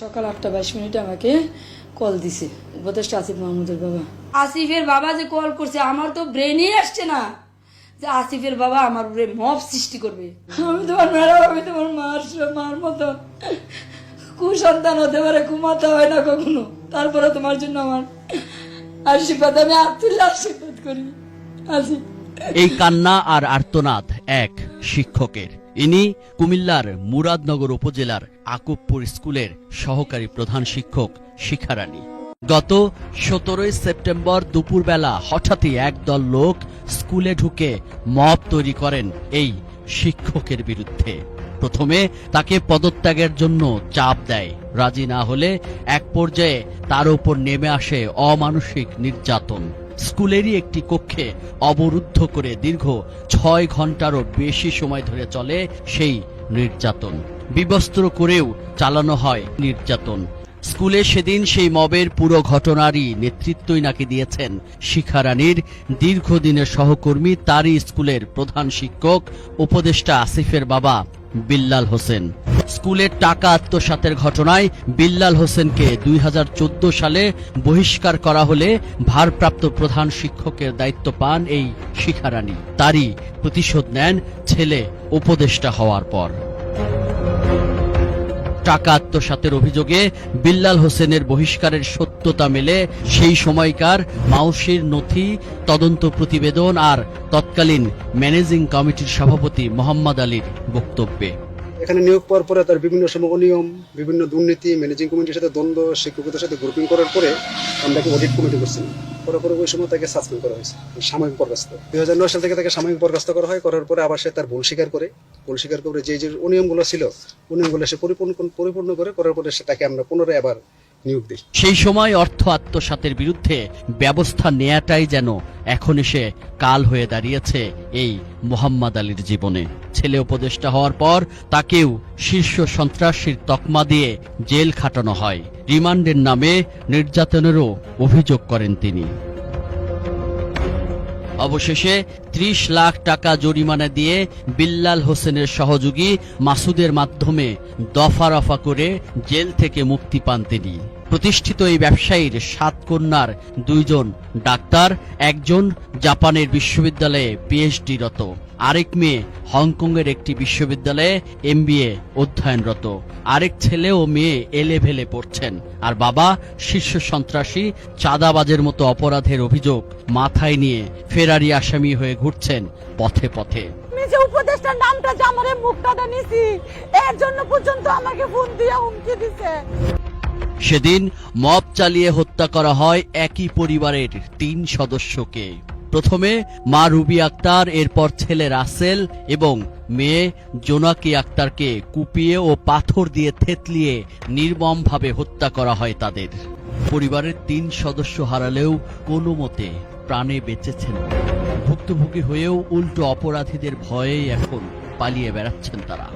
সকাল 8:22 আমাকে কল দিছে উপদেষ্টা আসিফ মাহমুদের বাবা। আসিফের বাবা যে কল করছে আমার তো ব্রেনই আসছে না যে আসিফের বাবা আমার উপরে মব সৃষ্টি করবে। আমি তোমার ম্যাডাম, আমি তোমার মার মতো কুসন্তান হতে পারে, ঘুমাতে হয় না কখনো, তারপরে তোমার জন্য আমার আশীর্বাদ, আমি আব্দুল্লাহ আশীর্বাদ করি। আসিফ এই কান্না আর আর্তনাদ এক শিক্ষকের। ইনি কুমিল্লার মুরাদনগর উপজেলার আকুবপুর স্কুলের সহকারী প্রধান শিক্ষক শিখা রানী। গত 17 সেপ্টেম্বর দুপুরবেলা হঠাৎই একদল লোক স্কুলে ঢুকে মব তৈরি করেন এই শিক্ষকের বিরুদ্ধে। প্রথমে তাকে পদত্যাগের জন্য চাপ দেয়, রাজি না হলে এক পর্যায়ে তার উপর নেমে আসে অমানসিক নির্যাতন। স্কুলেরই একটি কক্ষে অবরুদ্ধ করে দীর্ঘ 6 ঘন্টারও বেশি সময় ধরে চলে সেই নির্যাতন। বিবস্ত্র করেও চালানো হয় নির্যাতন। স্কুলে সেদিন সেই মবের পুরো ঘটনারই নেতৃত্বই নাকি দিয়েছেন শিখা রানীর দীর্ঘদিনের সহকর্মী, তারই স্কুলের প্রধান শিক্ষক উপদেষ্টা আসিফের বাবা বিল্লাল হোসেন। স্কুলের টাকা আত্মসাতের ঘটনায় বিল্লাল হোসেনকে 2014 সালে বহিষ্কার করা হলে ভারপ্রাপ্ত প্রধান শিক্ষকের দায়িত্ব পান এই শিখা রানী। তারই প্রতিশোধ নেন ছেলে উপদেষ্টা হওয়ার পর। টাকা আত্মসাতের অভিযোগে বিল্লাল হোসেনের বহিষ্কারের সত্যতা মেলে সেই সময়কার মাউসির নথি, তদন্ত প্রতিবেদন আর তৎকালীন ম্যানেজিং কমিটির সভাপতি মোহাম্মদ আলীর বক্তব্যে। এখানে নিয়োগ পাওয়ার পরে তার বিভিন্ন সময় অনিয়ম, বিভিন্ন দুর্নীতি, ম্যানেজিং কমিটির সাথে দ্বন্দ্ব, শিক্ষকদের সাথে গ্রুপিং করার পরে আমরা অডিট কমিটি করছিলাম। করার পরে ওই সময় তাকে সাসপেন্ড করা হয়েছে, সাময়িক বরখাস্ত। 2009 সাল থেকে তাকে সাময়িক বরখাস্ত করা হয়। করার পরে আবার সে তার ভুল স্বীকার করে যে অনিয়মগুলো ছিল, অনিয়মগুলো সে পরিপূর্ণ করার পরে সেটাকে আমরা পুনরায় আবার নিয়োগ দিই। সেই সময় অর্থ আত্মসাতের বিরুদ্ধে ব্যবস্থা নেয়াটাই যেন এখন এসে কাল হয়ে দাঁড়িয়েছে এই মোহাম্মদ আলীর জীবনে। ছেলে উপদেষ্টা হওয়ার পর তাকেও শীর্ষ সন্ত্রাসীর তকমা দিয়ে জেল খাটানো হয়। রিমান্ডের নামে নির্যাতনেরও অভিযোগ করেন তিনি। অবশেষে 30 লাখ টাকা জরিমানা দিয়ে বিল্লাল হোসেনের সহযোগী মাসুদের মাধ্যমে দফা রফা করে জেল থেকে মুক্তি পান তিনি। প্রতিষ্ঠিত এই ব্যবসায়ীর 7 কন্যার 2 জন ডাক্তার, একজন জাপানের বিশ্ববিদ্যালয়ে পিএইচডিরত, আরেক মেয়ে হংকংয়ের একটি বিশ্ববিদ্যালয়ে MBA অধ্যয়নরত, আরেক ছেলে ও মেয়ে এলেভেলে পড়ছেন। আর বাবা শীর্ষ সন্ত্রাসী, চাঁদাবাজের মতো অপরাধের অভিযোগ মাথায় নিয়ে ফেরারি আসামি হয়ে ঘুরছেন পথে পথে। যে উপদেষ্টার নামটা যে আমারে মুখটা নিছি, এর জন্য পর্যন্ত আমাকে ফোন দিয়ে হুমকি দিছে। সেদিন মব চালিয়ে হত্যা করা হয় একই পরিবারের 3 সদস্যকে। প্রথমে মা রুবি আক্তার, এরপর ছেলে রাসেল এবং মেয়ে জোনাকি আক্তারকে কুপিয়ে ও পাথর দিয়ে থেতলিয়ে নির্মমভাবে হত্যা করা হয় তাদের। পরিবারের 3 সদস্য হারালেও কোনো মতে প্রাণে বেঁচেছেন। ভুক্তভোগী হয়েও উল্টো অপরাধীদের ভয়েই এখন পালিয়ে বেড়াচ্ছেন তারা।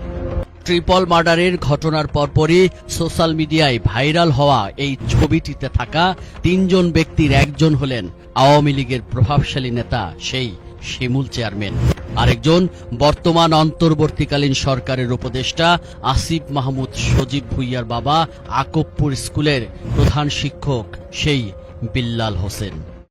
ট্রিপল মার্ডারের ঘটনার পরপরই সোশ্যাল মিডিয়ায় ভাইরাল হওয়া এই ছবিটিতে থাকা 3 জন ব্যক্তির একজন হলেন আওয়ামী লীগের প্রভাবশালী নেতা সেই শিমুল চেয়ারম্যান, আরেকজন বর্তমান অন্তর্বর্তীকালীন সরকারের উপদেষ্টা আসিফ মাহমুদ সজীব ভুইয়ার বাবা, আকুবপুর স্কুলের প্রধান শিক্ষক সেই বিল্লাল হোসেন।